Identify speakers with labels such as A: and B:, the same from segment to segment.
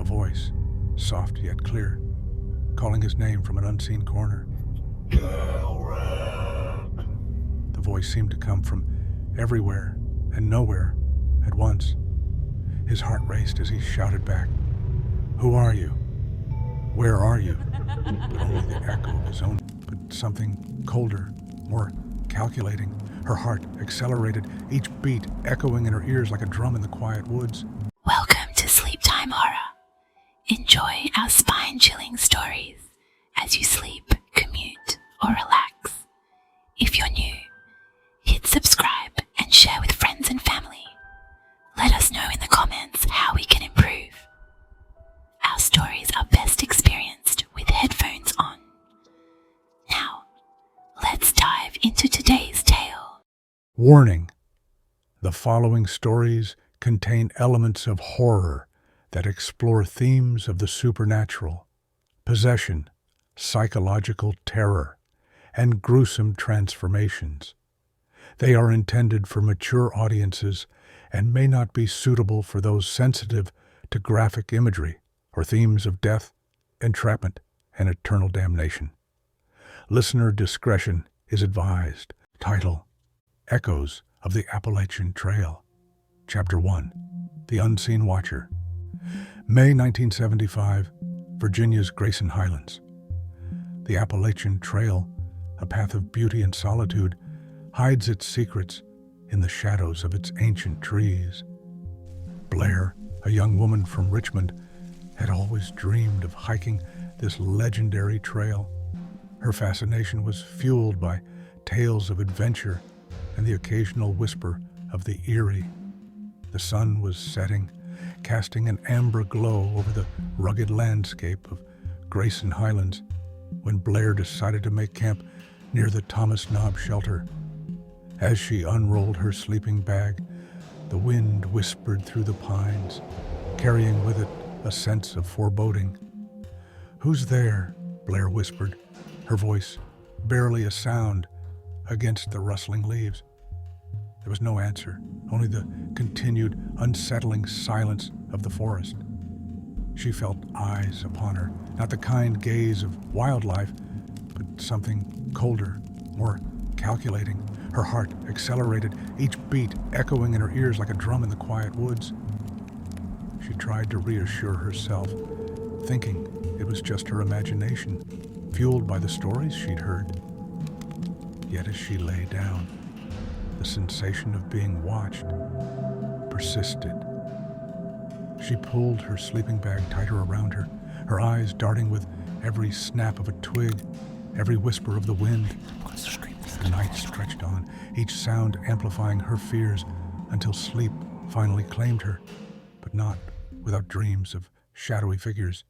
A: A voice, soft yet clear, calling his name from an unseen corner. The voice seemed to come from everywhere and nowhere at once. His heart raced as he shouted back, "Who are you? Where are you?" But only the echo of his own, but something colder, more calculating. Her heart accelerated, each beat echoing in her ears like a drum in the quiet woods.
B: Welcome to Sleep Time Horror. Enjoy our spine-chilling stories as you sleep, commute, or relax. If you're new, hit subscribe and share with friends and family. Let us know in the comments how we can improve. Our stories are best experienced with headphones on. Now, let's dive into today's tale.
A: Warning: the following stories contain elements of horror that explore themes of the supernatural, possession, psychological terror, and gruesome transformations. They are intended for mature audiences and may not be suitable for those sensitive to graphic imagery or themes of death, entrapment, and eternal damnation. Listener discretion is advised. Title: Echoes of the Appalachian Trail. Chapter 1. The Unseen Watcher. May 1975, Virginia's Grayson Highlands. The Appalachian Trail, a path of beauty and solitude, hides its secrets in the shadows of its ancient trees. Blair, a young woman from Richmond, had always dreamed of hiking this legendary trail. Her fascination was fueled by tales of adventure and the occasional whisper of the eerie. The sun was setting, casting an amber glow over the rugged landscape of Grayson Highlands, when Blair decided to make camp near the Thomas Knob shelter. As she unrolled her sleeping bag, the wind whispered through the pines, carrying with it a sense of foreboding. "Who's there?" Blair whispered, her voice barely a sound against the rustling leaves. There was no answer, only the continued, unsettling silence of the forest. She felt eyes upon her, not the kind gaze of wildlife, but something colder, more calculating. Her heart accelerated, each beat echoing in her ears like a drum in the quiet woods. She tried to reassure herself, thinking it was just her imagination, fueled by the stories she'd heard. Yet as she lay down, the sensation of being watched persisted. She pulled her sleeping bag tighter around her, her eyes darting with every snap of a twig, every whisper of the wind. The night stretched on, each sound amplifying her fears until sleep finally claimed her, but not without dreams of shadowy figures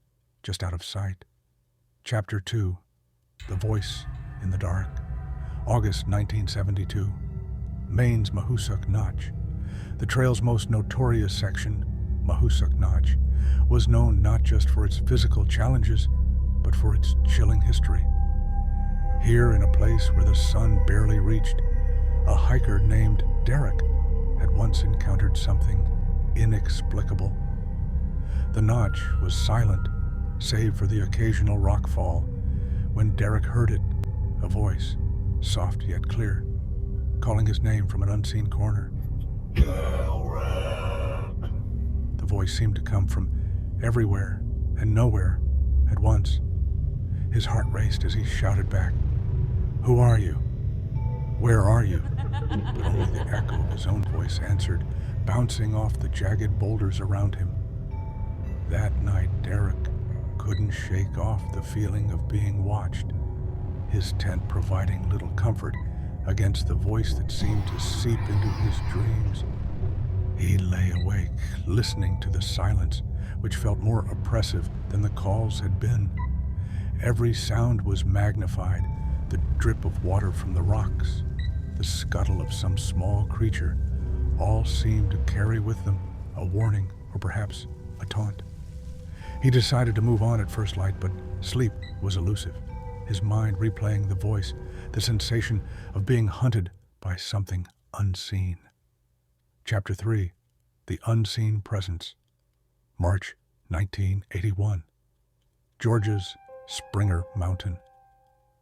A: just out of sight. Chapter 2. The Voice in the Dark. August 1972. Maine's Mahoosuc Notch. The trail's most notorious section, Mahoosuc Notch, was known not just for its physical challenges, but for its chilling history. Here, in a place where the sun barely reached, a hiker named Derek had once encountered something inexplicable. The notch was silent, save for the occasional rockfall. When Derek heard it, a voice, soft yet clear, calling his name from an unseen corner. The voice seemed to come from everywhere and nowhere at once. His heart raced as he shouted back, "Who are you? Where are you?" But only the echo of his own voice answered, bouncing off the jagged boulders around him. That night, Derek couldn't shake off the feeling of being watched, his tent providing little comfort against the voice that seemed to seep into his dreams. He lay awake, listening to the silence, which felt more oppressive than the calls had been. Every sound was magnified, the drip of water from the rocks, the scuttle of some small creature, all seemed to carry with them a warning or perhaps a taunt. He decided to move on at first light, but sleep was elusive, his mind replaying the voice, the sensation of being hunted by something unseen. Chapter 3. The Unseen Presence. March 1981. Georgia's Springer Mountain.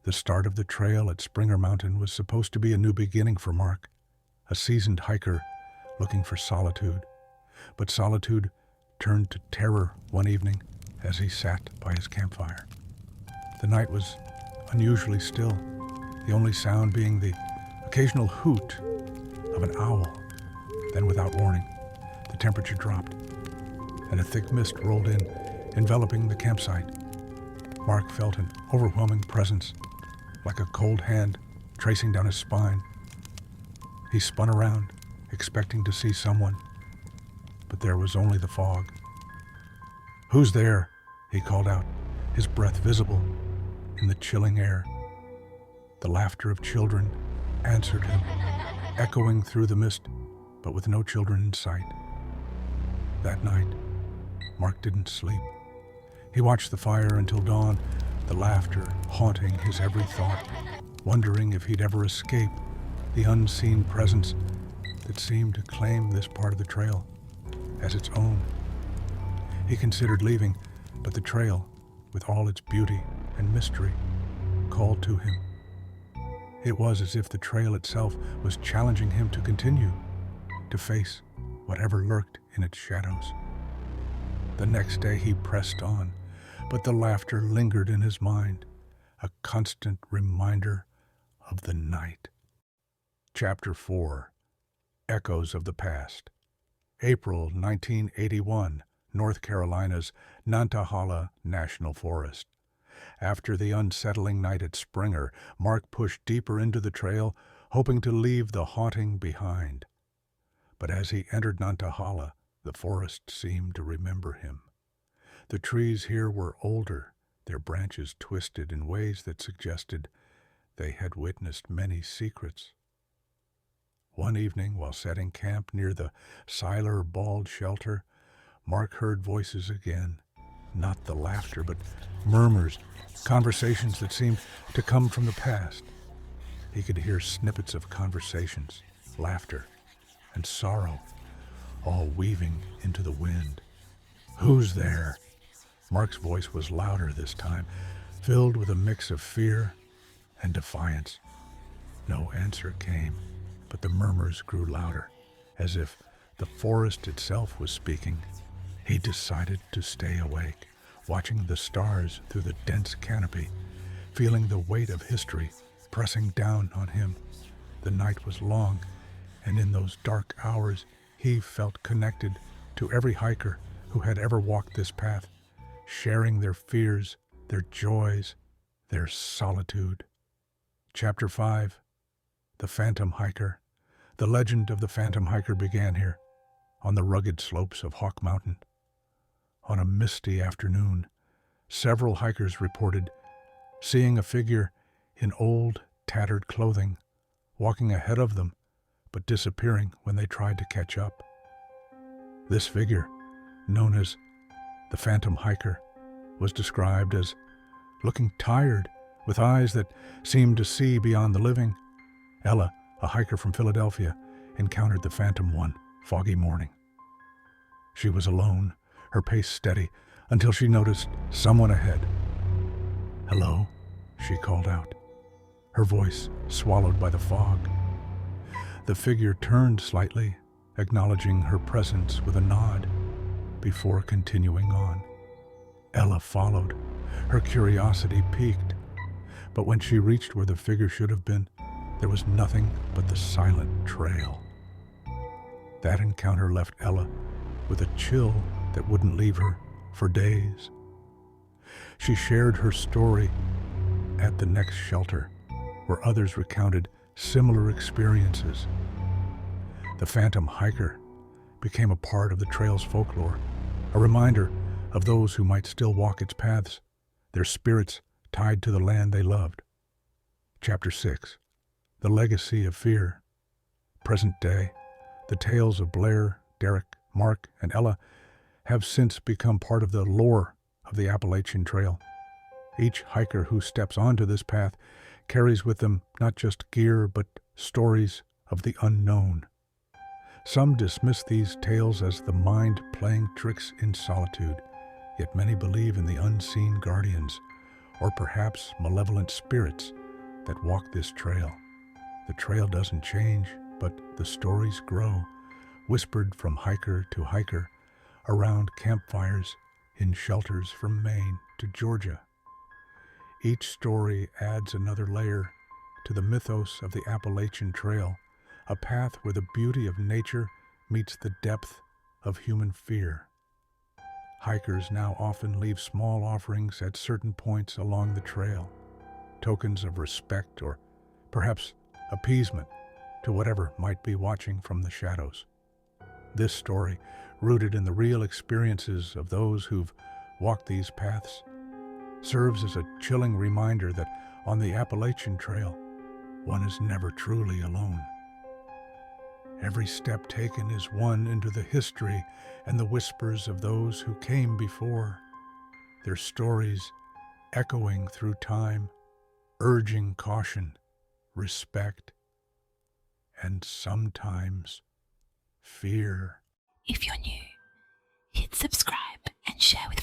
A: The start of the trail at Springer Mountain was supposed to be a new beginning for Mark, a seasoned hiker looking for solitude. But solitude turned to terror one evening as he sat by his campfire. The night was unusually still, the only sound being the occasional hoot of an owl. Then, without warning, the temperature dropped, and a thick mist rolled in, enveloping the campsite. Mark felt an overwhelming presence, like a cold hand tracing down his spine. He spun around, expecting to see someone, but there was only the fog. "Who's there?" he called out, his breath visible in the chilling air. The laughter of children answered him, echoing through the mist, but with no children in sight. That night, Mark didn't sleep. He watched the fire until dawn, the laughter haunting his every thought, wondering if he'd ever escape the unseen presence that seemed to claim this part of the trail as its own. He considered leaving, but the trail, with all its beauty and mystery, called to him. It was as if the trail itself was challenging him to continue, to face whatever lurked in its shadows. The next day he pressed on, but the laughter lingered in his mind, a constant reminder of the night. Chapter 4. Echoes of the Past. April 1981, North Carolina's Nantahala National Forest. After the unsettling night at Springer, Mark pushed deeper into the trail, hoping to leave the haunting behind. But as he entered Nantahala, the forest seemed to remember him. The trees here were older, their branches twisted in ways that suggested they had witnessed many secrets. One evening, while setting camp near the Seiler Bald Shelter, Mark heard voices again. Not the laughter, but murmurs, conversations that seemed to come from the past. He could hear snippets of conversations, laughter, and sorrow, all weaving into the wind. "Who's there?" Mark's voice was louder this time, filled with a mix of fear and defiance. No answer came, but the murmurs grew louder, as if the forest itself was speaking. He decided to stay awake, watching the stars through the dense canopy, feeling the weight of history pressing down on him. The night was long, and in those dark hours he felt connected to every hiker who had ever walked this path, sharing their fears, their joys, their solitude. Chapter 5. The Phantom Hiker. The legend of the Phantom Hiker began here, on the rugged slopes of Hawk Mountain. On a misty afternoon, several hikers reported seeing a figure in old, tattered clothing, walking ahead of them, but disappearing when they tried to catch up. This figure, known as the Phantom Hiker, was described as looking tired, with eyes that seemed to see beyond the living. Ella, a hiker from Philadelphia, encountered the Phantom one foggy morning. She was alone, her pace steady, until she noticed someone ahead. "Hello," she called out, her voice swallowed by the fog. The figure turned slightly, acknowledging her presence with a nod, before continuing on. Ella followed, her curiosity piqued, but when she reached where the figure should have been, there was nothing but the silent trail. That encounter left Ella with a chill that wouldn't leave her for days. She shared her story at the next shelter, where others recounted similar experiences. The Phantom Hiker became a part of the trail's folklore, a reminder of those who might still walk its paths, their spirits tied to the land they loved. Chapter 6. The Legacy of Fear. Present day, the tales of Blair, Derek, Mark, and Ella have since become part of the lore of the Appalachian Trail. Each hiker who steps onto this path carries with them not just gear, but stories of the unknown. Some dismiss these tales as the mind playing tricks in solitude, Yet many believe in the unseen guardians, or perhaps malevolent spirits that walk this trail. The trail doesn't change, but the stories grow, whispered from hiker to hiker, around campfires, in shelters from Maine to Georgia. Each story adds another layer to the mythos of the Appalachian Trail, a path where the beauty of nature meets the depth of human fear. Hikers now often leave small offerings at certain points along the trail, tokens of respect or perhaps appeasement to whatever might be watching from the shadows. This story, rooted in the real experiences of those who've walked these paths, serves as a chilling reminder that on the Appalachian Trail, one is never truly alone. Every step taken is one into the history and the whispers of those who came before, their stories echoing through time, urging caution, respect, and sometimes fear.
B: If you're new, hit subscribe and share with